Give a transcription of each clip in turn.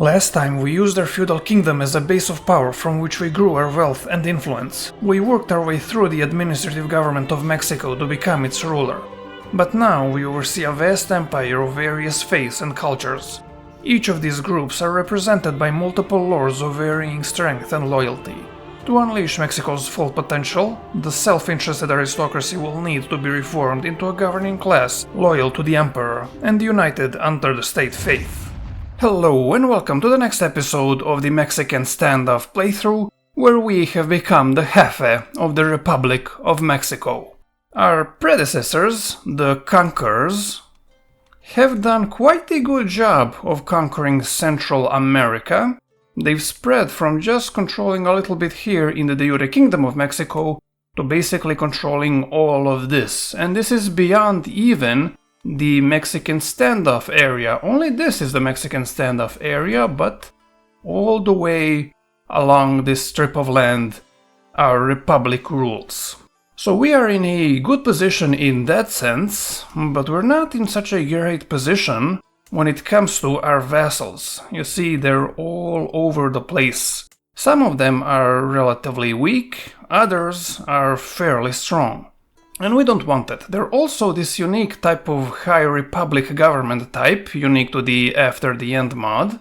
Last time we used our feudal kingdom as a base of power from which we grew our wealth and influence. We worked our way through the administrative government of Mexico to become its ruler. But now we oversee a vast empire of various faiths and cultures. Each of these groups are represented by multiple lords of varying strength and loyalty. To unleash Mexico's full potential, the self-interested aristocracy will need to be reformed into a governing class loyal to the emperor and united under the state faith. Hello and welcome to the next episode of the Mexican Standoff playthrough, where we have become the jefe of the Republic of Mexico. Our predecessors, the conquerors, have done quite a good job of conquering Central America. They've spread from just controlling a little bit here in the de jure Kingdom of Mexico to basically controlling all of this, and this is beyond even the Mexican Standoff area. Only this is the Mexican Standoff area, but all the way along this strip of land our republic rules. So we are in a good position in that sense, but we're not in such a great position when it comes to our vassals. You see, they're all over the place. Some of them are relatively weak, others are fairly strong. And we don't want it. They're also this unique type of High Republic government type, unique to the After the End mod.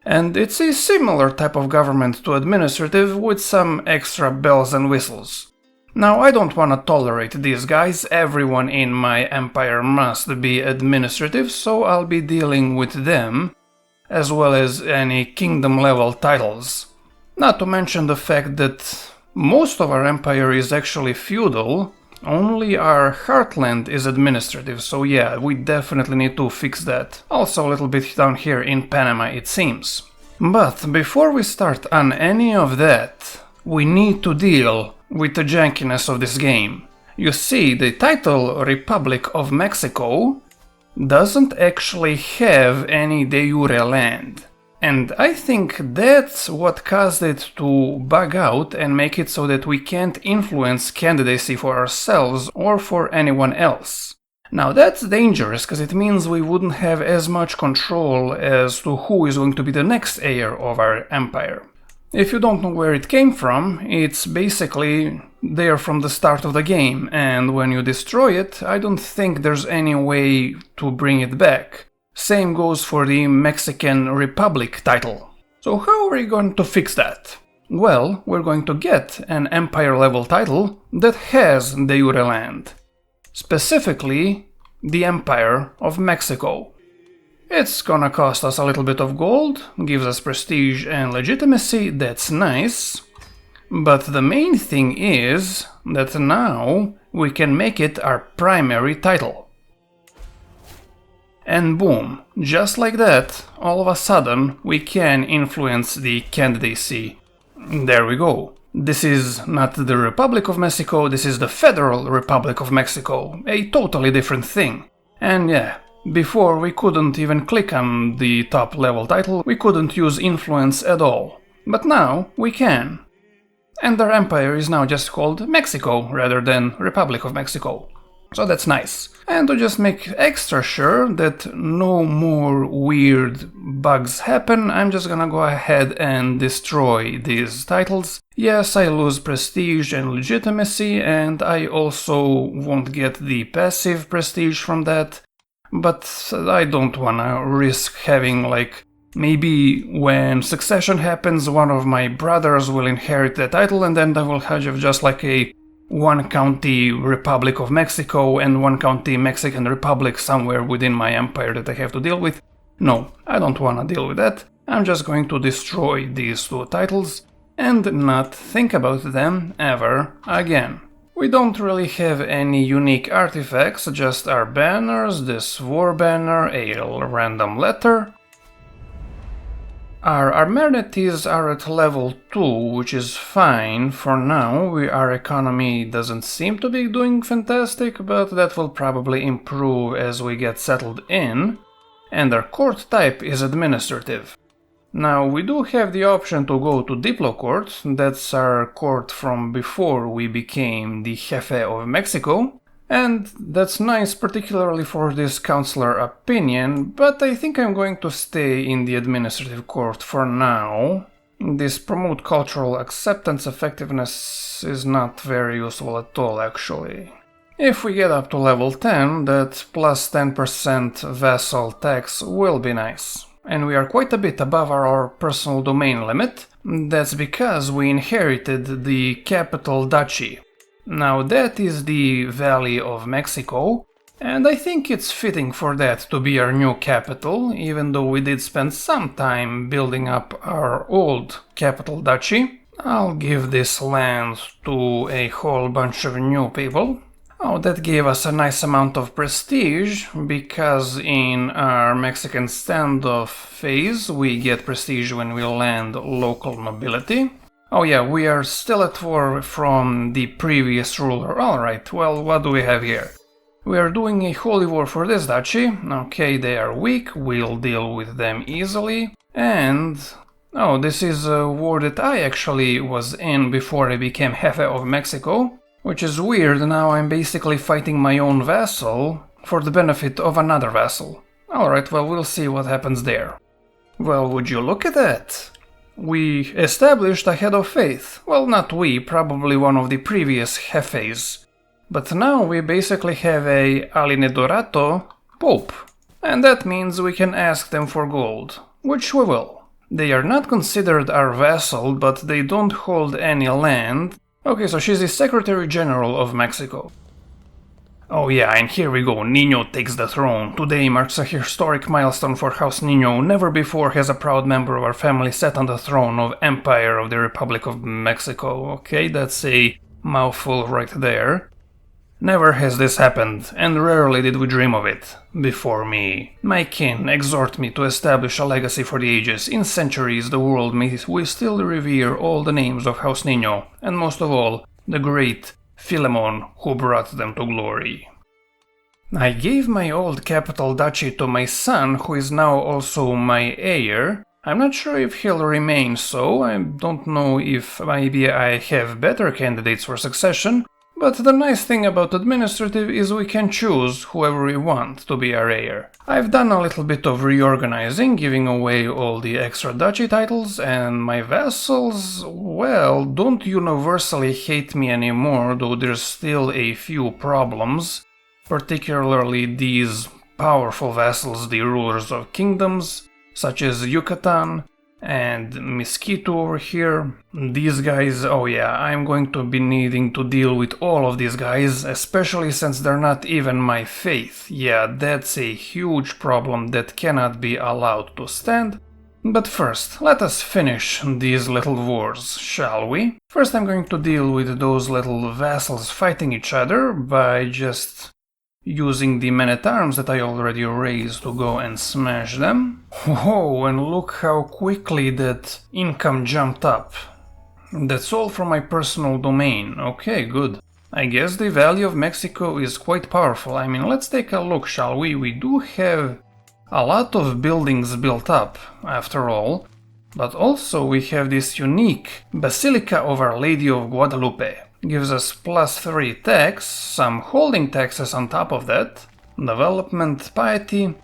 And it's a similar type of government to administrative with some extra bells and whistles. Now, I don't want to tolerate these guys. Everyone in my empire must be administrative, so I'll be dealing with them, as well as any kingdom level titles. Not to mention the fact that most of our empire is actually feudal. Only our heartland is administrative, so yeah, we definitely need to fix that. Also a little bit down here in Panama, it seems. But before we start on any of that, we need to deal with the jankiness of this game. You see, the title Republic of Mexico doesn't actually have any de jure land. And I think that's what caused it to bug out and make it so that we can't influence candidacy for ourselves or for anyone else. Now that's dangerous, because it means we wouldn't have as much control as to who is going to be the next heir of our empire. If you don't know where it came from, it's basically there from the start of the game, and when you destroy it, I don't think there's any way to bring it back. Same goes for the Mexican Republic title. So how are we going to fix that? Well, we're going to get an empire level title that has de jure land. Specifically, the Empire of Mexico. It's gonna cost us a little bit of gold, gives us prestige and legitimacy, that's nice. But the main thing is that now we can make it our primary title. And boom, just like that, all of a sudden we can influence the candidacy. There we go. This is not the Republic of Mexico, this is the Federal Republic of Mexico, a totally different thing. And yeah, before we couldn't even click on the top level title, we couldn't use influence at all. But now we can. And our empire is now just called Mexico rather than Republic of Mexico. So that's nice. And to just make extra sure that no more weird bugs happen, I'm just gonna go ahead and destroy these titles. Yes, I lose prestige and legitimacy, and I also won't get the passive prestige from that. But I don't wanna risk having, like, maybe when succession happens, one of my brothers will inherit the title, and then I will have just like a one county Republic of Mexico and one county Mexican Republic somewhere within my empire that I have to deal with. No, I don't want to deal with that. I'm just going to destroy these two titles and not think about them ever again. We don't really have any unique artifacts, just our banners, this war banner, a random letter. Our amenities are at level 2, which is fine for now. Our economy doesn't seem to be doing fantastic, but that will probably improve as we get settled in. And our court type is administrative. Now, we do have the option to go to Diplo Court. That's our court from before we became the Jefe of Mexico. And that's nice, particularly for this counselor opinion, but I think I'm going to stay in the administrative court for now. This promote cultural acceptance effectiveness is not very useful at all, actually. If we get up to level 10, that plus 10% vassal tax will be nice. And we are quite a bit above our personal domain limit. That's because we inherited the capital duchy. Now that is the Valley of Mexico, and I think it's fitting for that to be our new capital, even though we did spend some time building up our old capital duchy. I'll give this land to a whole bunch of new people. Oh, that gave us a nice amount of prestige, because in our Mexican standoff phase we get prestige when we land local nobility. Oh yeah, we are still at war from the previous ruler. Alright, well, what do we have here? We are doing a holy war for this duchy. Okay, they are weak, we'll deal with them easily. And... oh, this is a war that I actually was in before I became Jefe of Mexico. Which is weird, now I'm basically fighting my own vassal for the benefit of another vassal. Alright, well, we'll see what happens there. Well, would you look at that? We established a head of faith. Well, not we, probably one of the previous jefes. But now we basically have a alinedorato pope. And that means we can ask them for gold, which we will. They are not considered our vassal, but they don't hold any land. Okay, so she's the Secretary General of Mexico. Oh yeah, and here we go, Niño takes the throne. Today marks a historic milestone for House Niño. Never before has a proud member of our family sat on the throne of Empire of the Republic of Mexico. Okay, that's a mouthful right there. Never has this happened, and rarely did we dream of it. Before me. My kin exhort me to establish a legacy for the ages. In centuries the world may still revere all the names of House Niño, and most of all, the great Philemon who brought them to glory. I gave my old capital duchy to my son, who is now also my heir. I'm not sure if he'll remain so. I don't know if maybe I have better candidates for succession. But the nice thing about administrative is we can choose whoever we want to be our heir. I've done a little bit of reorganizing, giving away all the extra duchy titles, and my vassals, well, don't universally hate me anymore, though there's still a few problems. Particularly these powerful vassals, the rulers of kingdoms, such as Yucatan and Mosquito over here. These guys, oh yeah, I'm going to be needing to deal with all of these guys, especially since they're not even my faith. Yeah, that's a huge problem that cannot be allowed to stand. But first, let us finish these little wars, shall we? First I'm going to deal with those little vassals fighting each other by just using the men-at-arms that I already raised to go and smash them. Whoa, and look how quickly that income jumped up. That's all from my personal domain. Okay, good. I guess the value of Mexico is quite powerful. I mean, let's take a look, shall we? We do have a lot of buildings built up, after all. But also we have this unique Basilica of Our Lady of Guadalupe. Gives us +3 tax, some holding taxes on top of that, development, piety.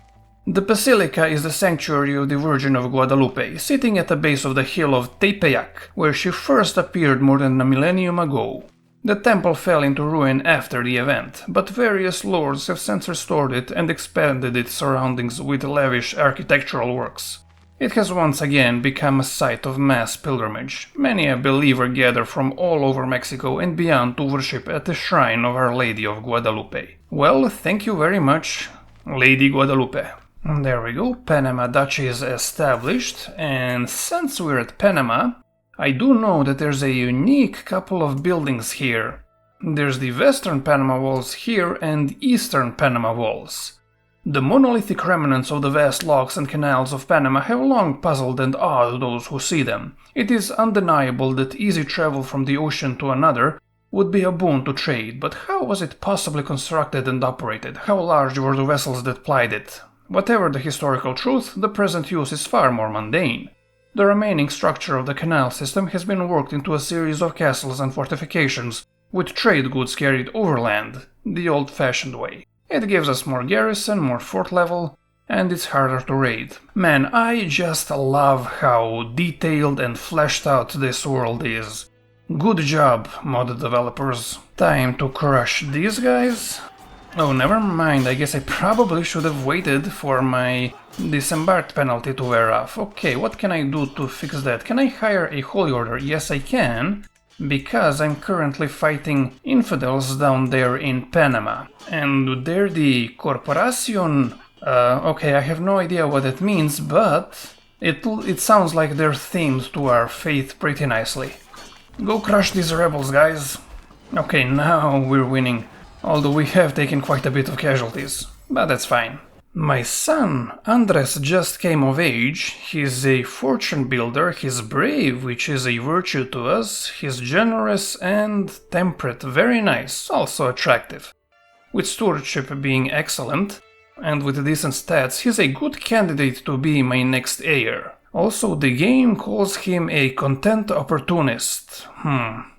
The Basilica is the sanctuary of the Virgin of Guadalupe, sitting at the base of the hill of Tepeyac, where she first appeared more than a millennium ago. The temple fell into ruin after the event, but various lords have since restored it and expanded its surroundings with lavish architectural works. It has once again become a site of mass pilgrimage. Many a believer gather from all over Mexico and beyond to worship at the shrine of Our Lady of Guadalupe. Well, thank you very much, Lady Guadalupe. And there we go, Panama Duchy is established, and since we're at Panama, I do know that there's a unique couple of buildings here. There's the Western Panama Walls here and Eastern Panama Walls. The monolithic remnants of the vast locks and canals of Panama have long puzzled and awed those who see them. It is undeniable that easy travel from the ocean to another would be a boon to trade, but how was it possibly constructed and operated? How large were the vessels that plied it? Whatever the historical truth, the present use is far more mundane. The remaining structure of the canal system has been worked into a series of castles and fortifications, with trade goods carried overland. the old-fashioned way. It gives us more garrison, more fort level, and it's harder to raid. Man, I just love how detailed and fleshed out this world is. Good job, mod developers. Time to crush these guys. Oh, never mind, I guess I probably should have waited for my disembarked penalty to wear off. Okay, what can I do to fix that? Can I hire a holy order? Yes, I can, because I'm currently fighting infidels down there in Panama. And they're the Corporación. Okay, I have no idea what it means, but it sounds like they're themed to our faith pretty nicely. Go crush these rebels, guys. Okay, now we're winning, although we have taken quite a bit of casualties, but that's fine. My son, Andres, just came of age. He's a fortune builder, he's brave, which is a virtue to us, he's generous and temperate, very nice, also attractive. With stewardship being excellent, and with decent stats, he's a good candidate to be my next heir. Also, the game calls him a content opportunist.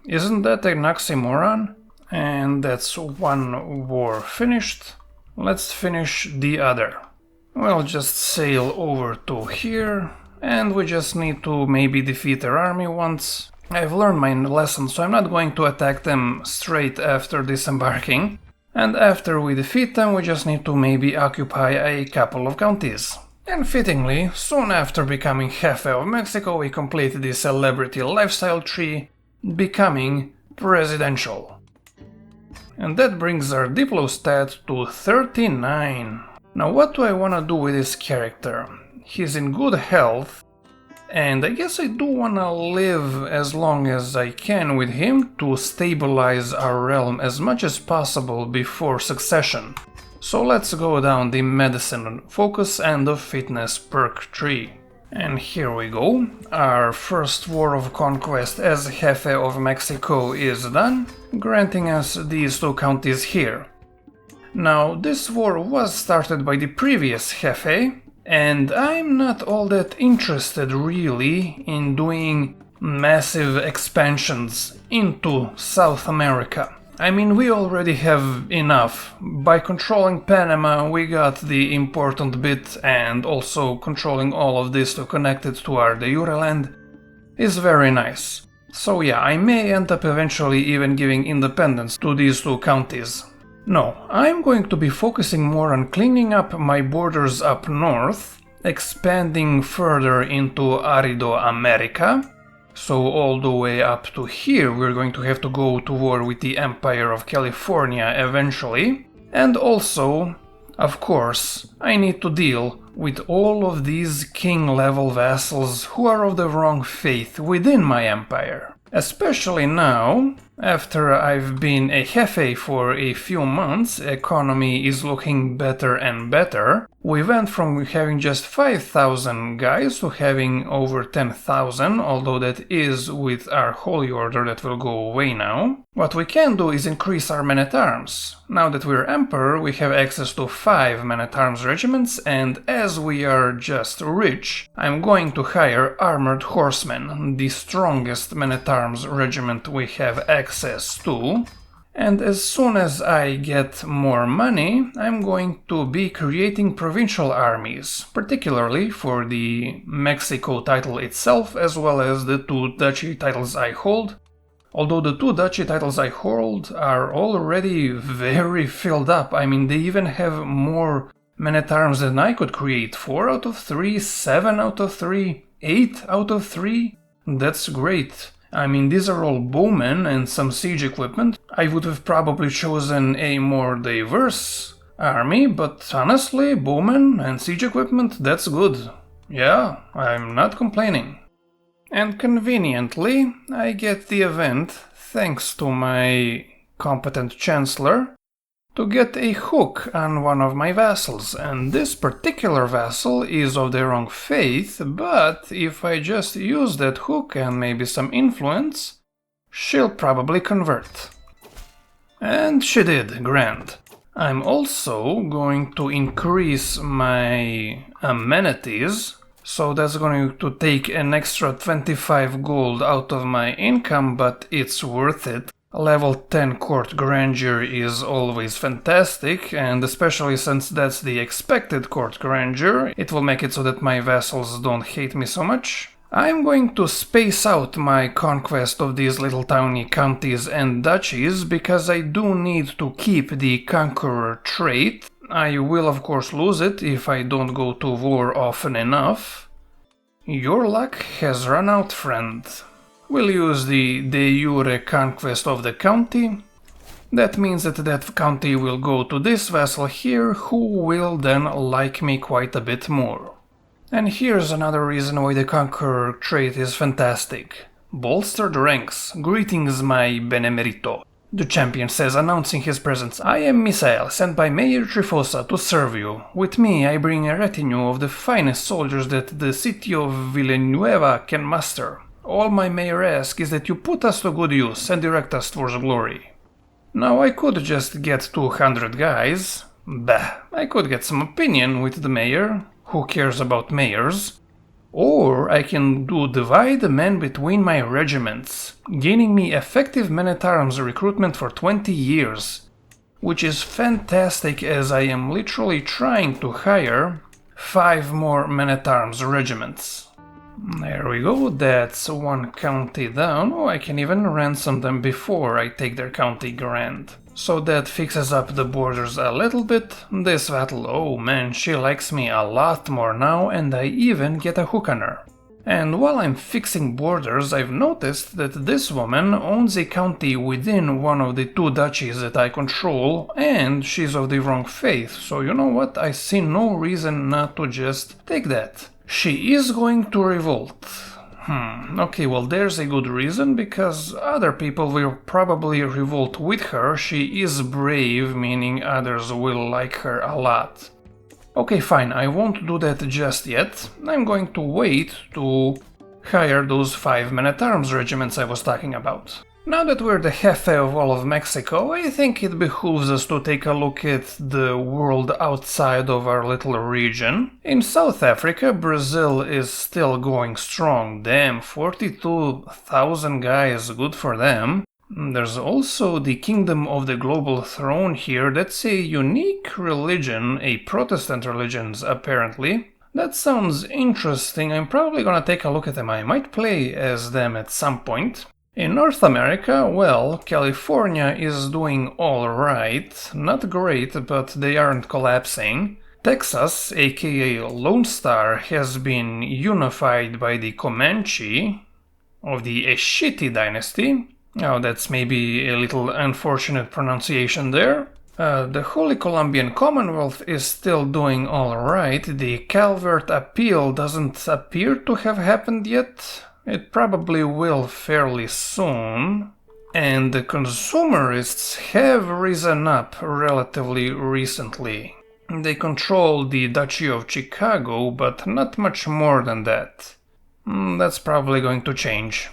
Isn't that an oxymoron? And that's one war finished. Let's finish the other. We'll just sail over to here, and we just need to maybe defeat their army once. I've learned my lesson, so I'm not going to attack them straight after disembarking. And after we defeat them, we just need to maybe occupy a couple of counties. And fittingly, soon after becoming Jefe of Mexico, we complete the celebrity lifestyle tree, becoming presidential. And that brings our Diplo stat to 39. Now what do I want to do with this character? He's in good health, and I guess I do want to live as long as I can with him to stabilize our realm as much as possible before succession. So let's go down the medicine focus and the fitness perk tree. And here we go. Our first war of conquest as Jefe of Mexico is done, granting us these two counties here. Now, this war was started by the previous Jefe, and I'm not all that interested really in doing massive expansions into South America. I mean, we already have enough. By controlling Panama, we got the important bit, and also controlling all of this to connect it to our de jure land is very nice. So yeah, I may end up eventually even giving independence to these two counties. No, I'm going to be focusing more on cleaning up my borders up north, expanding further into Arido America. So all the way up to here we're going to have to go to war with the Empire of California eventually. And also, of course, I need to deal with all of these king-level vassals who are of the wrong faith within my empire. Especially now, after I've been a Jefe for a few months, economy is looking better and better. We went from having just 5,000 guys to having over 10,000, although that is with our holy order that will go away now. What we can do is increase our men-at-arms. Now that we're emperor, we have access to 5 men-at-arms regiments, and as we are just rich, I'm going to hire armored horsemen, the strongest men-at-arms regiment we have access to. And as soon as I get more money, I'm going to be creating provincial armies, particularly for the Mexico title itself, as well as the 2 duchy titles I hold. Although the 2 duchy titles I hold are already very filled up. I mean, they even have more men-at-arms than I could create. 4 out of 3, 7 out of 3, 8 out of 3. That's great. I mean, these are all bowmen and some siege equipment. I would have probably chosen a more diverse army, but honestly, bowmen and siege equipment, that's good. Yeah, I'm not complaining. And conveniently, I get the event, thanks to my competent chancellor, to get a hook on one of my vassals, and this particular vassal is of the wrong faith, but if I just use that hook and maybe some influence, she'll probably convert. And she did, grand. I'm also going to increase my amenities, so that's going to take an extra 25 gold out of my income, but it's worth it. Level 10 court grandeur is always fantastic, and especially since that's the expected court grandeur, it will make it so that my vassals don't hate me so much. I'm going to space out my conquest of these little tiny counties and duchies because I do need to keep the conqueror trait. I will of course lose it if I don't go to war often enough. Your luck has run out, friend. We'll use the de jure conquest of the county. That means that that county will go to this vassal here, who will then like me quite a bit more. And here's another reason why the conqueror trait is fantastic. Bolstered ranks. Greetings, my benemerito. The champion says, announcing his presence, I am Misael, sent by Mayor Trifosa to serve you. With me I bring a retinue of the finest soldiers that the city of Villanueva can muster. All my mayor asks is that you put us to good use and direct us towards glory. Now I could just get 200 guys. Bah, I could get some opinion with the mayor. Who cares about mayors? Or I can divide the men between my regiments, gaining me effective men-at-arms recruitment for 20 years. Which is fantastic as I am literally trying to hire 5 more men-at-arms regiments. There we go, that's one county down. Oh, I can even ransom them before I take their county grant. So that fixes up the borders a little bit. This battle, oh man, she likes me a lot more now, and I even get a hook on her. And while I'm fixing borders, I've noticed that this woman owns a county within one of the 2 duchies that I control, and she's of the wrong faith, so you know what, I see no reason not to just take that. She is going to revolt. Okay, well there's a good reason, because other people will probably revolt with her. She is brave, meaning others will like her a lot. Okay, fine, I won't do that just yet. I'm going to wait to hire those 5 men-at-arms regiments I was talking about. Now that we're the jefe of all of Mexico, I think it behooves us to take a look at the world outside of our little region. In South Africa, Brazil is still going strong. Damn, 42,000 guys, good for them. There's also the Kingdom of the Global Throne here. That's a unique religion, a Protestant religion apparently. That sounds interesting. I'm probably gonna take a look at them. I might play as them at some point. In North America, well, California is doing alright, not great, but they aren't collapsing. Texas, aka Lone Star, has been unified by the Comanche of the Eshiti dynasty. Oh, that's maybe a little unfortunate pronunciation there. The Holy Colombian Commonwealth is still doing alright. The Calvert Appeal doesn't appear to have happened yet. It probably will fairly soon, and the consumerists have risen up relatively recently. They control the Duchy of Chicago, but not much more than that. That's probably going to change.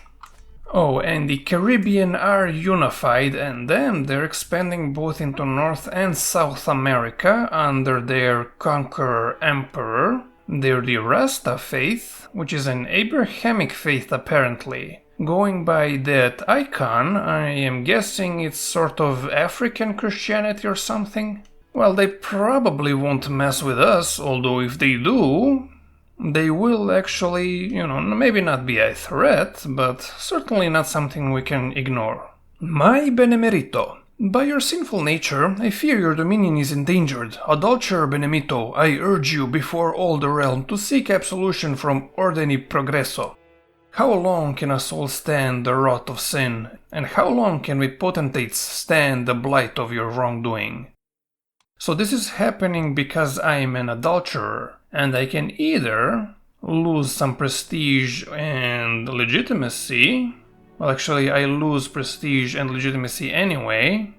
Oh, and the Caribbean are unified, and then they're expanding both into North and South America under their conqueror emperor. They're the Rasta faith, which is an Abrahamic faith apparently. Going by that icon, I am guessing it's sort of African Christianity or something. Well, they probably won't mess with us, although if they do, they will actually, maybe not be a threat, but certainly not something we can ignore. My benemerito. By your sinful nature, I fear your dominion is endangered. Adulterer Benemito, I urge you before all the realm to seek absolution from Ordini Progresso. How long can a soul stand the wrath of sin, and how long can we potentates stand the blight of your wrongdoing? So this is happening because I am an adulterer, and I can either lose some prestige and legitimacy. Well, actually, I lose prestige and legitimacy anyway,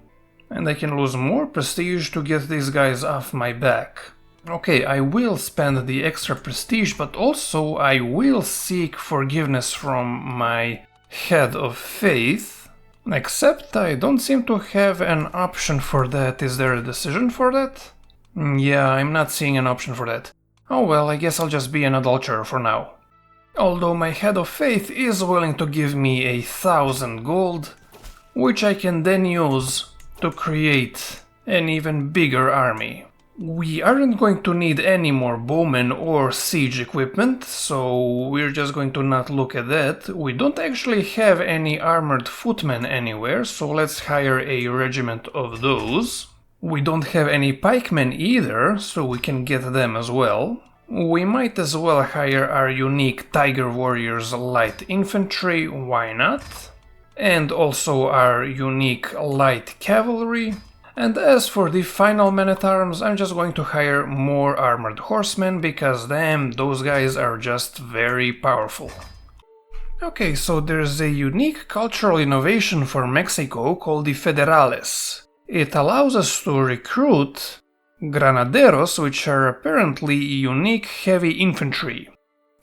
and I can lose more prestige to get these guys off my back. Okay, I will spend the extra prestige, but also I will seek forgiveness from my head of faith, except I don't seem to have an option for that. Is there a decision for that? Yeah, I'm not seeing an option for that. Oh well, I guess I'll just be an adulterer for now. Although my head of faith is willing to give me 1,000 gold. which I can then use to create an even bigger army. We aren't going to need any more bowmen or siege equipment, so we're just going to not look at that. We don't actually have any armored footmen anywhere, so let's hire a regiment of those. We don't have any pikemen either, so we can get them as well. We might as well hire our unique Tiger Warriors light infantry, why not? And also our unique light cavalry. And as for the final men-at-arms, I'm just going to hire more armored horsemen, because damn, those guys are just very powerful. Okay, so there's a unique cultural innovation for Mexico called the Federales. It allows us to recruit granaderos, which are apparently unique heavy infantry.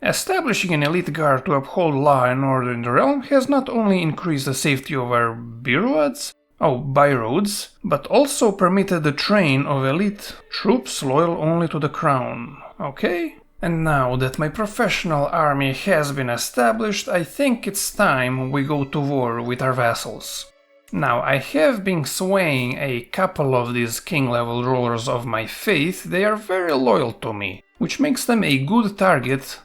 Establishing an elite guard to uphold law and order in the realm has not only increased the safety of our byroads, but also permitted the train of elite troops loyal only to the crown. Okay? And now that my professional army has been established, I think it's time we go to war with our vassals. Now, I have been swaying a couple of these king-level rulers of my faith. They are very loyal to me, which makes them a good target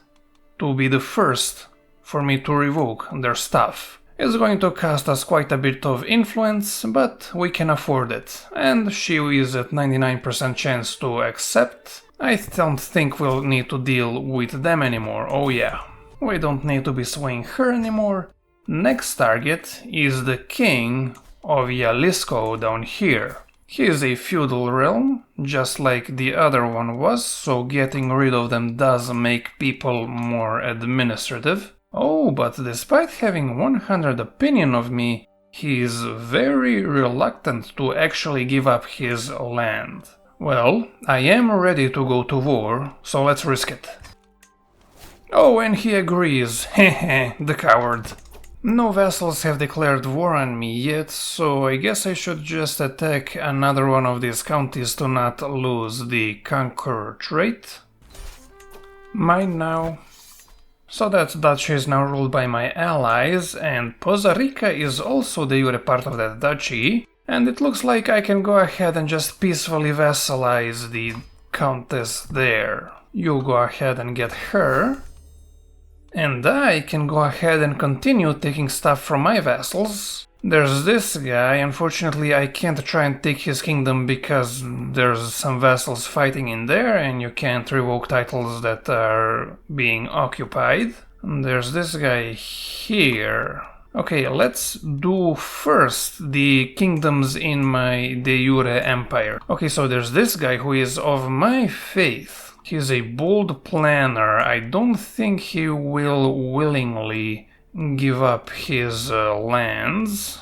to be the first for me to revoke their stuff. It's going to cost us quite a bit of influence, but we can afford it. And she is at 99% chance to accept. I don't think we'll need to deal with them anymore, oh yeah. We don't need to be swaying her anymore. Next target is the king of Jalisco down here. He is a feudal realm, just like the other one was, so getting rid of them does make people more administrative. Oh, but despite having 100 opinion of me, he is very reluctant to actually give up his land. Well, I am ready to go to war, so let's risk it. Oh, and he agrees, hehe, the coward. No vassals have declared war on me yet, so I guess I should just attack another one of these counties to not lose the conqueror trait. Mine now. So that duchy is now ruled by my allies, and Poza Rica is also de jure part of that duchy, and it looks like I can go ahead and just peacefully vassalize the countess there. You go ahead and get her. And I can go ahead and continue taking stuff from my vassals. There's this guy, unfortunately I can't try and take his kingdom because there's some vassals fighting in there and you can't revoke titles that are being occupied. And there's this guy here. Okay, let's do first the kingdoms in my de jure empire. Okay, so there's this guy who is of my faith. He's a bold planner. I don't think he will willingly give up his lands.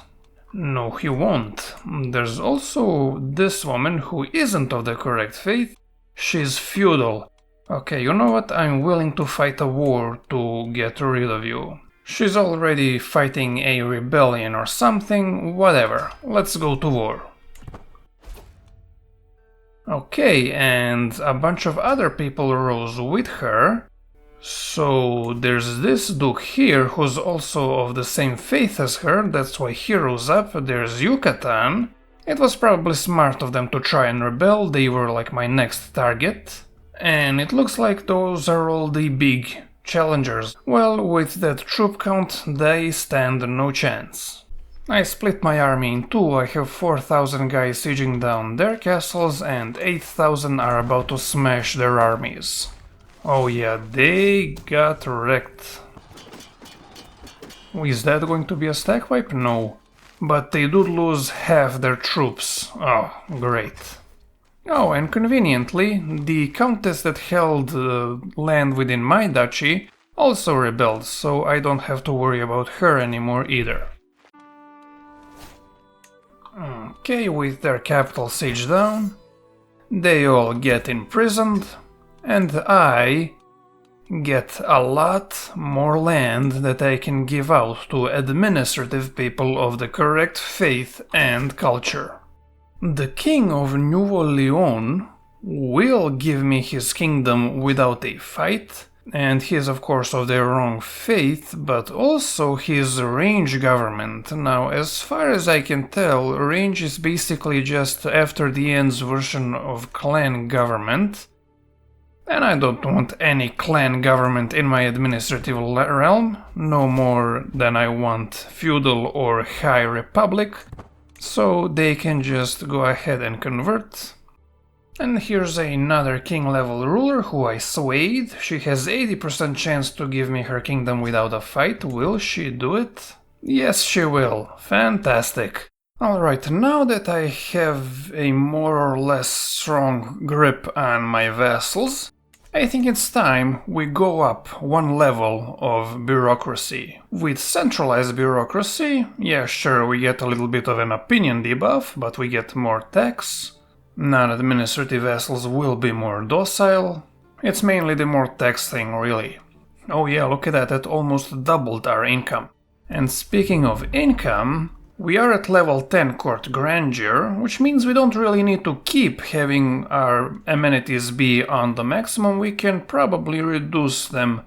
No, he won't. There's also this woman who isn't of the correct faith. She's feudal. Okay, you know what? I'm willing to fight a war to get rid of you. She's already fighting a rebellion or something. Whatever. Let's go to war. Okay, and a bunch of other people rose with her. So there's this duke here who's also of the same faith as her, that's why he rose up. There's Yucatan. It was probably smart of them to try and rebel, they were like my next target. And it looks like those are all the big challengers. Well, with that troop count, they stand no chance. I split my army in two. I have 4,000 guys sieging down their castles and 8,000 are about to smash their armies. Oh yeah, they got wrecked. Is that going to be a stack wipe? No. But they do lose half their troops. Oh, great. Oh, and conveniently, the countess that held land within my duchy also rebelled, so I don't have to worry about her anymore either. Okay, with their capital siege down, they all get imprisoned, and I get a lot more land that I can give out to administrative people of the correct faith and culture. The king of Nuevo Leon will give me his kingdom without a fight, and he is of course of their wrong faith, but also his range government. Now, as far as I can tell, range is basically just after the end's version of clan government, and I don't want any clan government in my administrative realm, no more than I want feudal or high republic, so they can just go ahead and convert. And here's another king level ruler who I swayed. She has 80% chance to give me her kingdom without a fight. Will she do it? Yes, she will. Fantastic. Alright, now that I have a more or less strong grip on my vassals, I think it's time we go up one level of bureaucracy. With centralized bureaucracy, yeah, sure, we get a little bit of an opinion debuff, but we get more tax. Non-administrative vassals will be more docile. It's mainly the more tax thing, really. Oh yeah, look at that, that almost doubled our income. And speaking of income, we are at level 10 court grandeur, which means we don't really need to keep having our amenities be on the maximum. We can probably reduce them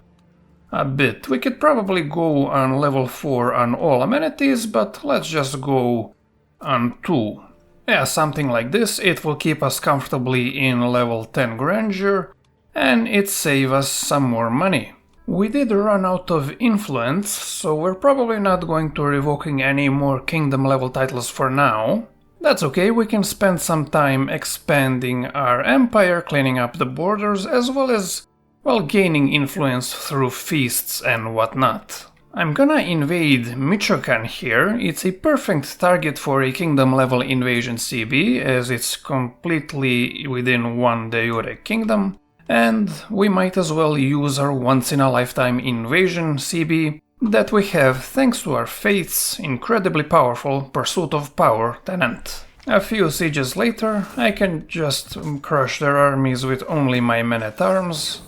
a bit. We could probably go on level 4 on all amenities, but let's just go on 2. Yeah, something like this. It will keep us comfortably in level 10 grandeur, and it saves us some more money. We did run out of influence, so we're probably not going to revoking any more kingdom level titles for now. That's okay, we can spend some time expanding our empire, cleaning up the borders, as well as, well, gaining influence through feasts and whatnot. I'm gonna invade Michoacan here. It's a perfect target for a kingdom level invasion CB, as it's completely within one de jure kingdom, and we might as well use our once in a lifetime invasion CB that we have thanks to our faith's incredibly powerful Pursuit of Power tenant. A few sieges later, I can just crush their armies with only my men-at-arms.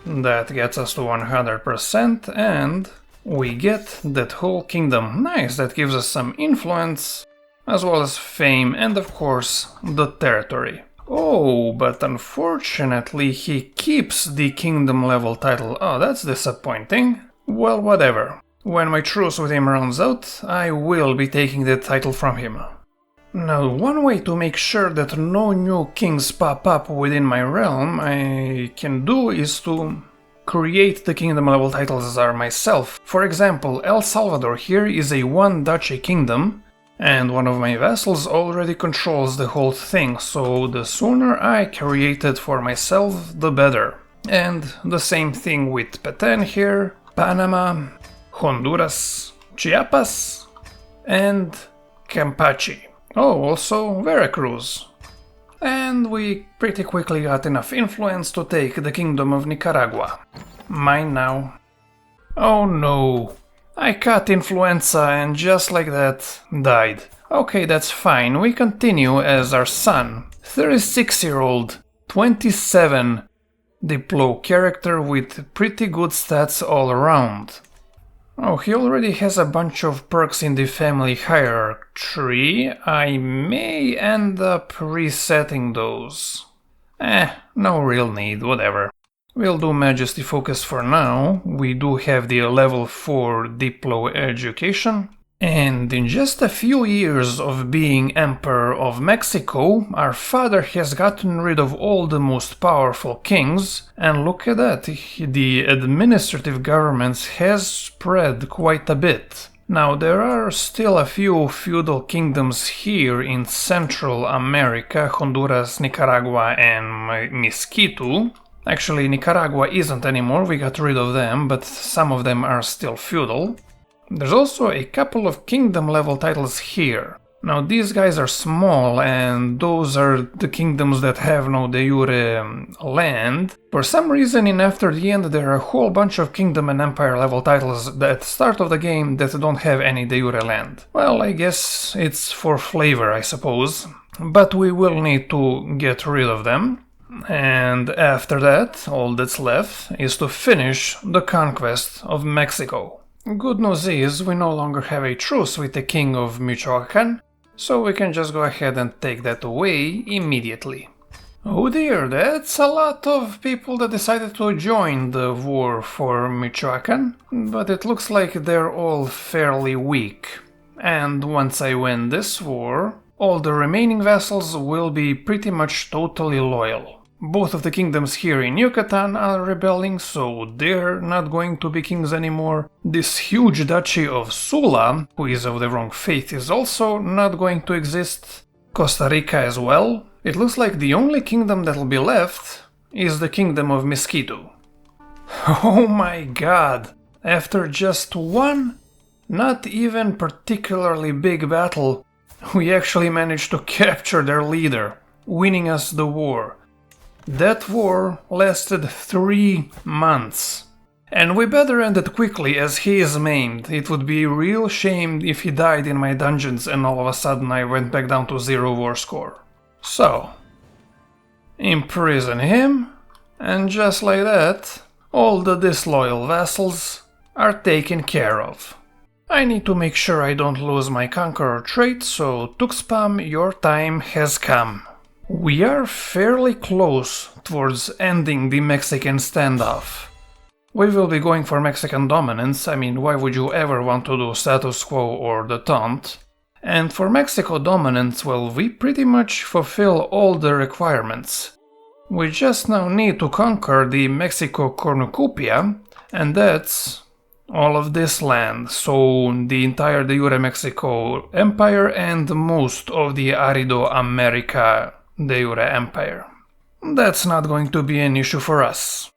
That gets us to 100%, and we get that whole kingdom. Nice, that gives us some influence, as well as fame, and of course, the territory. Oh, but unfortunately he keeps the kingdom level title. Oh, that's disappointing. Well, whatever. When my truce with him runs out, I will be taking the title from him. Now, one way to make sure that no new kings pop up within my realm I can do is to create the kingdom level titles myself. For example, El Salvador here is a one duchy kingdom, and one of my vassals already controls the whole thing, so the sooner I create it for myself, the better. And the same thing with Petén here, Panama, Honduras, Chiapas, and Campeche. Oh, also Veracruz. And we pretty quickly got enough influence to take the Kingdom of Nicaragua. Mine now. Oh no, I caught influenza and just like that, died. Okay, that's fine, we continue as our son, 36-year-old, 27, Diplo character with pretty good stats all around. Oh, he already has a bunch of perks in the family hierarchy tree. I may end up resetting those. No real need, whatever. We'll do Majesty Focus for now. We do have the level 4 Diplo education. And in just a few years of being Emperor of Mexico, our father has gotten rid of all the most powerful kings, and look at that, the administrative governments has spread quite a bit. Now, there are still a few feudal kingdoms here in Central America, Honduras, Nicaragua, and Mosquito. Actually, Nicaragua isn't anymore, we got rid of them, but some of them are still feudal. There's also a couple of kingdom level titles here. Now these guys are small and those are the kingdoms that have no de jure land. For some reason in After the End there are a whole bunch of kingdom and empire level titles at the start of the game that don't have any de jure land. Well, I guess it's for flavor, I suppose. But we will need to get rid of them. And after that, all that's left is to finish the conquest of Mexico. Good news is we no longer have a truce with the king of Michoacan, so we can just go ahead and take that away immediately. Oh dear, that's a lot of people that decided to join the war for Michoacan, but it looks like they're all fairly weak. And once I win this war, all the remaining vassals will be pretty much totally loyal. Both of the kingdoms here in Yucatan are rebelling, so they're not going to be kings anymore. This huge duchy of Sula, who is of the wrong faith, is also not going to exist. Costa Rica as well. It looks like the only kingdom that'll be left is the kingdom of Mosquito. Oh my god! After just one, not even particularly big battle, we actually managed to capture their leader, winning us the war. That war lasted 3 months. And we better end it quickly as he is maimed. It would be a real shame if he died in my dungeons and all of a sudden I went back down to 0 war score. So, imprison him, and just like that, all the disloyal vassals are taken care of. I need to make sure I don't lose my Conqueror trait, so Tuxpam, your time has come. We are fairly close towards ending the Mexican standoff. We will be going for Mexican dominance. I mean, why would you ever want to do status quo or detente? And for Mexico dominance, well, we pretty much fulfill all the requirements. We just now need to conquer the Mexico cornucopia, and that's all of this land, so the entire de jure Mexico Empire and most of the Arido America de jure Empire. That's not going to be an issue for us.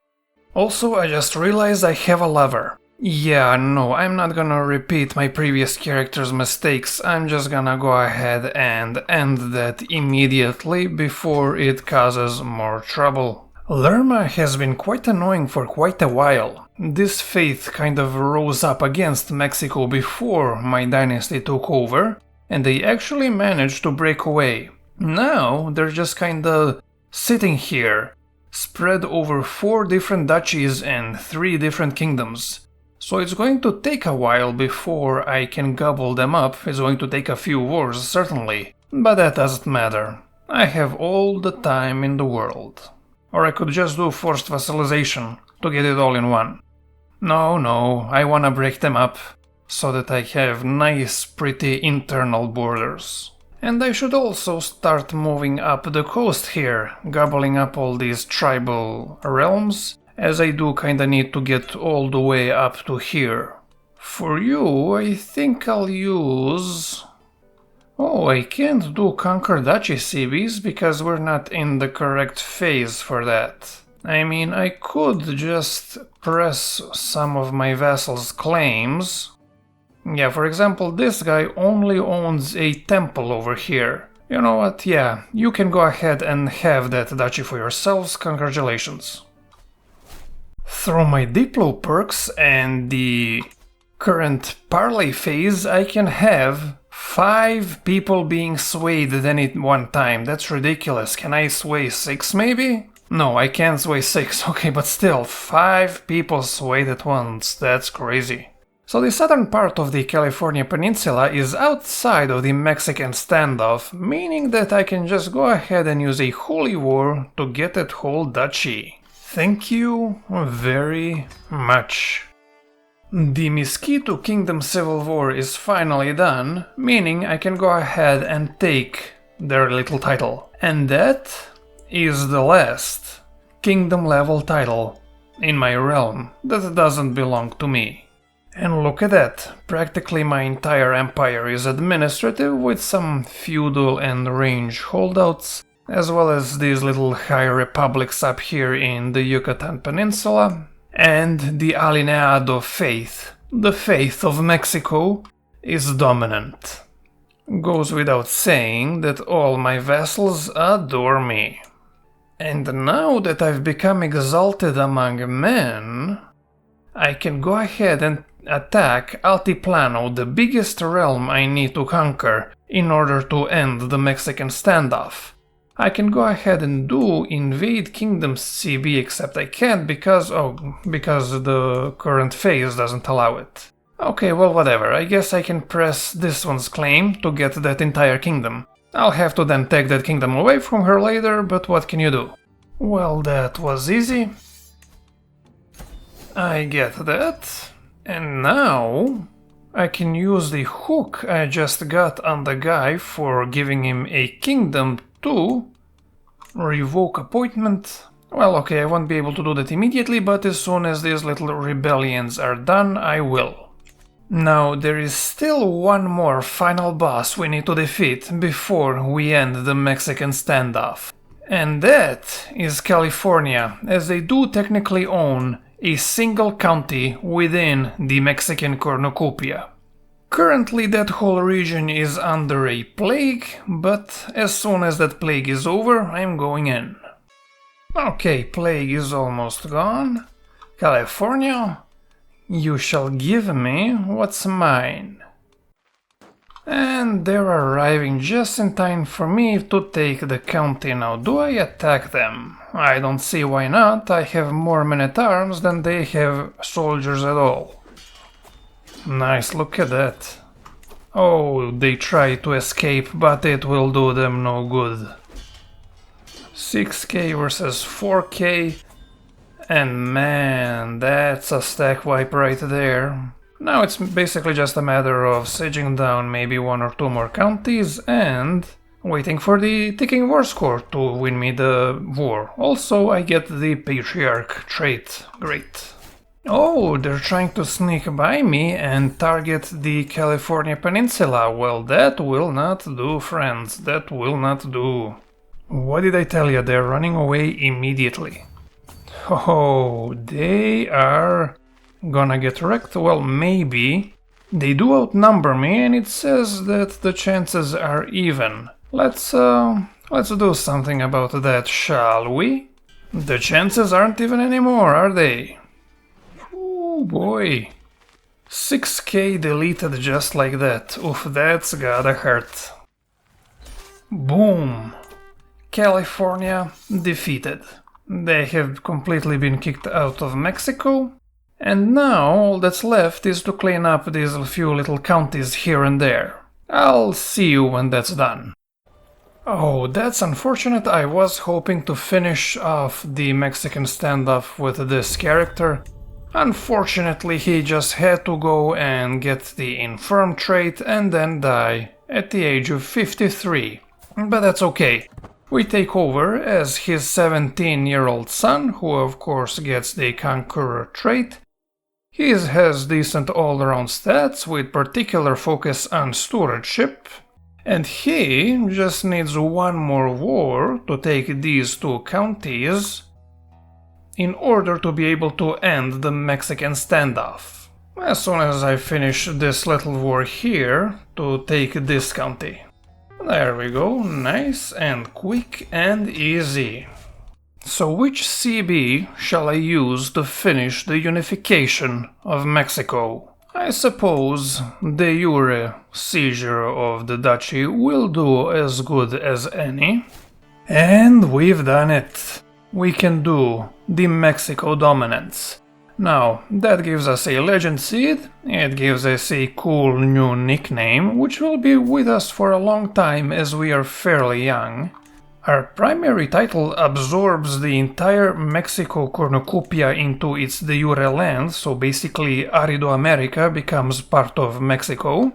Also, I just realized I have a lover. Yeah, no, I'm not gonna repeat my previous character's mistakes, I'm just gonna go ahead and end that immediately before it causes more trouble. Lerma has been quite annoying for quite a while. This faith kind of rose up against Mexico before my dynasty took over, and they actually managed to break away. Now, they're just kinda sitting here, spread over 4 different duchies and 3 different kingdoms. So it's going to take a while before I can gobble them up. It's going to take a few wars, certainly. But that doesn't matter. I have all the time in the world. Or I could just do forced vassalization to get it all in one. No, I wanna break them up so that I have nice, pretty internal borders. And I should also start moving up the coast here, gobbling up all these tribal realms, as I do kinda need to get all the way up to here. For you, I think I'll use... Oh, I can't do Conquer Duchy CBs because we're not in the correct phase for that. I mean, I could just press some of my vassals' claims. Yeah, for example, this guy only owns a temple over here. You know what, yeah, you can go ahead and have that duchy for yourselves, congratulations. Through my Diplo perks and the current parlay phase, I can have 5 people being swayed at any one time. That's ridiculous. Can I sway 6 maybe? No, I can't sway 6, okay, but still, 5 people swayed at once. That's crazy. So the southern part of the California Peninsula is outside of the Mexican standoff, meaning that I can just go ahead and use a holy war to get that whole duchy. Thank you very much. The Mosquito Kingdom Civil War is finally done, meaning I can go ahead and take their little title. And that is the last kingdom level title in my realm that doesn't belong to me. And look at that, practically my entire empire is administrative with some feudal and range holdouts, as well as these little high republics up here in the Yucatan Peninsula, and the Alineado faith, the faith of Mexico, is dominant. Goes without saying that all my vassals adore me. And now that I've become exalted among men, I can go ahead and attack Altiplano, the biggest realm I need to conquer in order to end the Mexican standoff. I can go ahead and do Invade Kingdoms CB, except I can't because the current phase doesn't allow it. Okay, well whatever, I guess I can press this one's claim to get that entire kingdom. I'll have to then take that kingdom away from her later, but what can you do? Well, that was easy. I get that. And now I can use the hook I just got on the guy for giving him a kingdom to revoke appointment. Well, okay, I won't be able to do that immediately, but as soon as these little rebellions are done, I will. Now, there is still one more final boss we need to defeat before we end the Mexican standoff. And that is California, as they do technically own a single county within the Mexican cornucopia. Currently that whole region is under a plague, but as soon as that plague is over, I'm going in. Okay, plague is almost gone. California, you shall give me what's mine. And they're arriving just in time for me to take the county now. Do I attack them? I don't see why not. I have more men-at-arms than they have soldiers at all. Nice, look at that. Oh, they try to escape, but it will do them no good. 6k versus 4k. And man, that's a stack wipe right there. Now it's basically just a matter of sieging down maybe one or two more counties and waiting for the ticking war score to win me the war. Also, I get the patriarch trait. Great. Oh, they're trying to sneak by me and target the California Peninsula. Well, that will not do, friends. That will not do. What did I tell you? They're running away immediately. Oh, they are gonna get wrecked? Well, maybe. They do outnumber me, and it says that the chances are even. Let's do something about that, shall we? The chances aren't even anymore, are they? Oh boy. 6k deleted just like that. Oof, that's gotta hurt. Boom. California defeated. They have completely been kicked out of Mexico, and now all that's left is to clean up these few little counties here and there. I'll see you when that's done. Oh, that's unfortunate. I was hoping to finish off the Mexican standoff with this character. Unfortunately, he just had to go and get the infirm trait and then die at the age of 53. But that's okay. We take over as his 17-year-old son, who of course gets the Conqueror trait. He has decent all-around stats with particular focus on stewardship, and he just needs one more war to take these two counties in order to be able to end the Mexican standoff. As soon as I finish this little war here to take this county. There we go, nice and quick and easy. So which CB shall I use to finish the unification of Mexico? I suppose de jure seizure of the duchy will do as good as any. And we've done it. We can do the Mexico dominance. Now, that gives us a legend seed, it gives us a cool new nickname, which will be with us for a long time as we are fairly young. Our primary title absorbs the entire Mexico cornucopia into its de jure land, so basically Arido America becomes part of Mexico.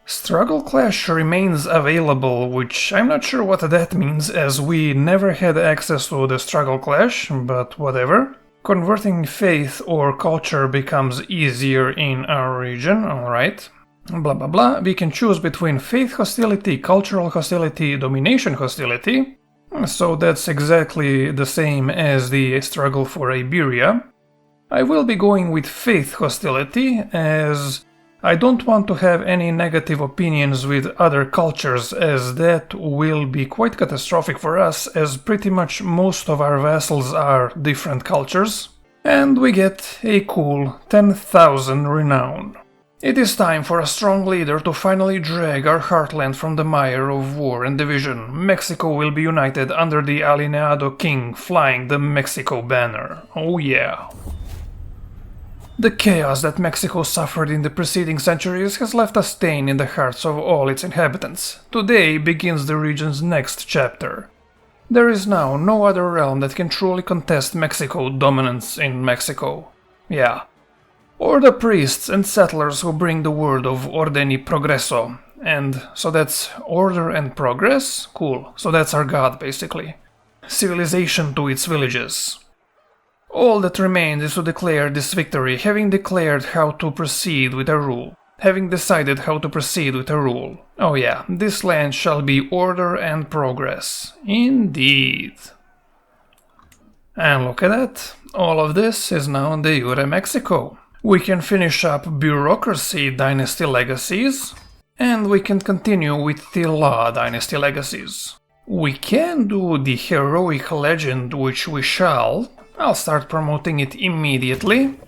Struggle Clash remains available, which I'm not sure what that means as we never had access to the Struggle Clash, but whatever. Converting faith or culture becomes easier in our region, alright. Blah blah blah. We can choose between faith hostility, cultural hostility, domination hostility. So that's exactly the same as the struggle for Iberia. I will be going with faith hostility as I don't want to have any negative opinions with other cultures, as that will be quite catastrophic for us, as pretty much most of our vassals are different cultures. And we get a cool 10,000 renown. It is time for a strong leader to finally drag our heartland from the mire of war and division. Mexico will be united under the Alineado King flying the Mexico banner. Oh yeah. The chaos that Mexico suffered in the preceding centuries has left a stain in the hearts of all its inhabitants. Today begins the region's next chapter. There is now no other realm that can truly contest Mexico's dominance in Mexico. Yeah. Or the priests and settlers who bring the word of Orden y Progreso. And so that's order and progress? Cool. So that's our god, basically. Civilization to its villages. All that remains is to declare this victory, having declared how to proceed with a rule. Having decided how to proceed with a rule. Oh yeah, this land shall be order and progress. Indeed. And look at that. All of this is now de jure Mexico. We can finish up bureaucracy dynasty legacies, and we can continue with the law dynasty legacies. We can do the heroic legend, which we shall. I'll start promoting it immediately.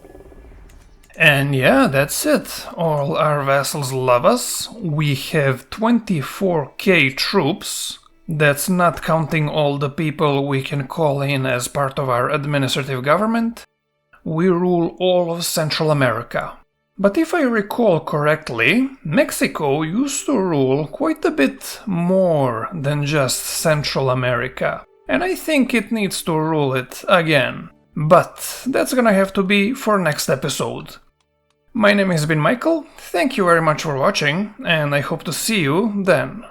And yeah, that's it. All our vassals love us. We have 24k troops. That's not counting all the people we can call in as part of our administrative government. We rule all of Central America. But if I recall correctly, Mexico used to rule quite a bit more than just Central America. And I think it needs to rule it again. But that's gonna have to be for next episode. My name has been Michael, thank you very much for watching, and I hope to see you then.